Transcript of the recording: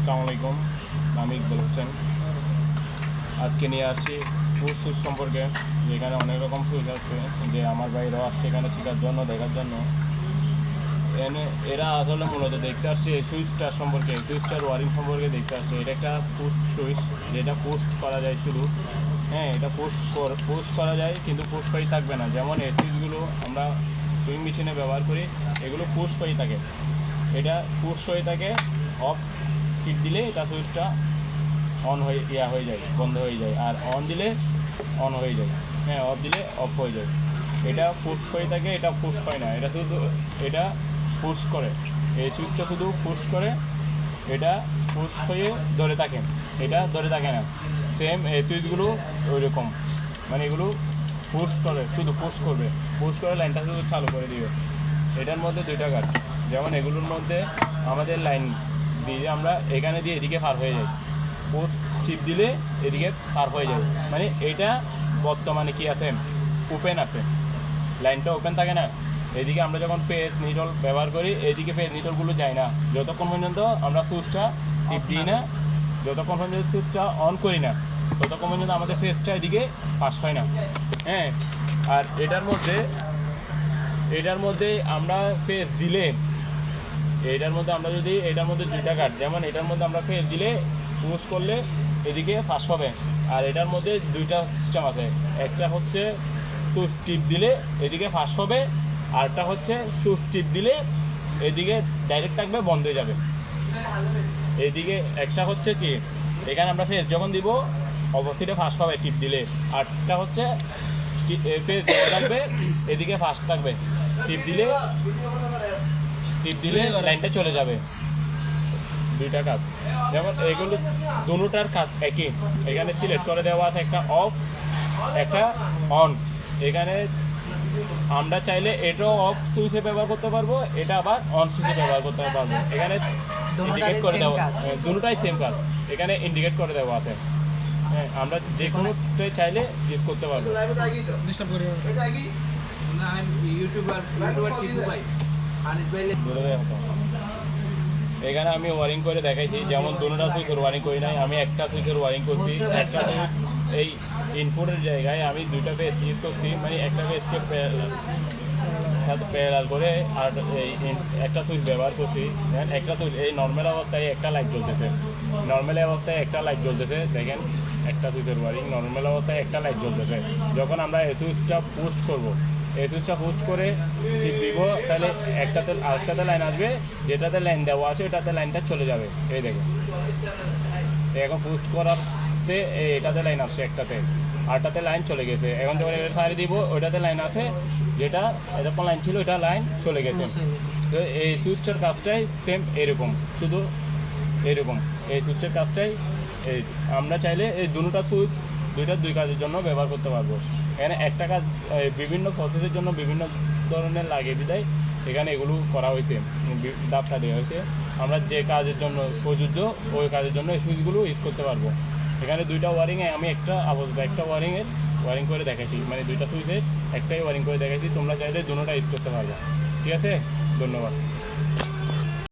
আসসালামু আলাইকুম, আমি ইকবাল হোসেন। আজকে নিয়ে আসছি সুইচ সম্পর্কে, যেখানে অনেক রকম সুইচ আছে, যে আমার ভাইরাও আসছে এখানে শেখার জন্য, দেখার জন্য। এরা আসলে মূলত দেখতে আসছে এই সুইচটার সম্পর্কে, এই সুইচটার ওয়ারিং সম্পর্কে দেখতে আসছে। এটা একটা পোস্ট সুইচ, যেটা পোস্ট করা যায় শুধু। এটা পোস্ট করা যায়, কিন্তু পোস্ট করেই থাকবে না। যেমন এই সুইচগুলো আমরা সুইং মেশিনে ব্যবহার করি, এগুলো পোস্ট করেই থাকে। এটা পোস্ট হয়ে থাকে, অফ টিপ দিলে এটা সুইচটা অন হয়ে হয়ে যায়, বন্ধ হয়ে যায়। আর অন দিলে অন হয়ে যায়, অফ দিলে অফ হয়ে যায়। এটা পুশ হয়ে থাকে, এটা পুশ হয় না। এটা শুধু এটা পুশ করে, এই সুইচটা শুধু পুশ করে, এটা পুশ হয়ে ধরে থাকে, এটা ধরে থাকে না। সেম এই সুইচগুলো ওই রকম, মানে এগুলো পুশ করে, শুধু পুশ করবে, পুশ করে লাইনটা শুধু চালু করে দিবে। এটার মধ্যে দুইটা কাজ, যেমন এগুলোর মধ্যে আমাদের লাইন দিয়ে আমরা এখানে দিয়ে এদিকে পার হয়ে যাই, পোস্ট চিপ দিলে এদিকে পার হয়ে যাবে। মানে এটা বর্তমানে কি আছে, ওপেন আছে, লাইনটা ওপেন থাকে না। এদিকে আমরা যখন ফেস নিটল ব্যবহার করি, এদিকে ফেস নিটলগুলো যায় না যতক্ষণ পর্যন্ত আমরা সুইচটা টিপ দিই না, যতক্ষণ পর্যন্ত সুইচটা অন করি না, ততক্ষণ পর্যন্ত আমাদের ফেসটা এদিকে পাস হয় না। আর এটার মধ্যে আমরা ফেস দিলে, এটার মধ্যে দুইটা কাট, যেমন এটার মধ্যে আমরা ফেস দিলে পুশ করলে এদিকে ফাঁস হবে। আর এটার মধ্যে দুইটা সিস্টেম আছে, একটা হচ্ছে সুইচ টিপ দিলে এদিকে ফাঁস হবে, আরটা হচ্ছে সুইচ টিপ দিলে এদিকে ডাইরেক্ট থাকবে, বন্ধ হয়ে যাবে। এদিকে একটা হচ্ছে কি, এখানে আমরা ফেস যখন দিব অপোজিটে ফাঁস হবে টিপ দিলে, আরটা হচ্ছে ফেস থাকবে, এদিকে ফাঁস থাকবে, টিপ দিলে লাইনটা চলে যাবে। দুইটা কাজ, যেমন এগুলো দুটার কাজ একই। এখানে সিলেক্ট করে দেওয়া আছে একটা অফ, একটা অন। এখানে আমরা চাইলে এটাও অফ সুইচে ব্যবহার করতে পারবো, এটা আবার অন সুইচে ব্যবহার করতে পারবো। এখানে ইন্ডিকেট করে দেওয়া, দুটোটাই সেম কাজ, এখানে ইন্ডিকেট করে দেওয়া আছে। আমরা যে কোনোটাই চাইলে ইউজ করতে পারবো। এখানে আমি ওয়ারিং করে দেখাইছি, যেমন দুটোটা সুইচের ওয়ারিং করি নাই, আমি একটা সুইচের ওয়ারিং করছি। একটা সুইচ এই ইনপুটের জায়গায় আমি দুইটা পেজ ইউজ করছি, মানে একটা পেজকে সাথে প্যারালাল করে, আর এই একটা সুইচ ব্যবহার করছি। একটা সুইচ এই নর্মাল অবস্থায় একটা লাইট জ্বলতেছে, দেখেন একটা সুইচের ওয়ারিং, নর্মাল অবস্থায় একটা লাইট জ্বলতেছে। যখন আমরা এই সুইচটা পোস্ট করবো, এই সুইচটা পোস্ট করে টিপ দিব, তাহলে আরেকটাতে লাইন আসবে, যেটাতে লাইন দেওয়া আছে ওটাতে লাইনটা চলে যাবে। এই দেখেন এখন পোস্ট করাতে এটাতে লাইন আসছে, একটাতে, আরটাতে লাইন চলে গেছে। এখন যখন এটা সারি দিব, ওইটাতে লাইন আছে, যেটা এরকম লাইন ছিল ওইটা লাইন চলে গেছে। তো এই সুইচটার কাজটাই সেম এরকম, শুধু এরকম এই সুইচটার কাজটাই আমরা চাইলে এই দুই কাজের জন্য ব্যবহার করতে পারবো। এখানে একটা কাজ বিভিন্ন প্রসেসের জন্য বিভিন্ন ধরনের লাগে বিদায় এখানে এগুলো করা হয়েছে, দাপটা দেওয়া হয়েছে। আমরা যে কাজের জন্য প্রযোজ্য ওই কাজের জন্য এই সুইচগুলো ইউজ করতে পারবো। এখানে দুইটা ওয়ারিংয়ে আমি একটা ওয়ারিং করে দেখাইছি, মানে দুইটা সুইচে একটাই ওয়ারিং করে দেখাইছি। তোমরা চাইলে দুটোটা ইউজ করতে পারবে। ঠিক আছে, ধন্যবাদ।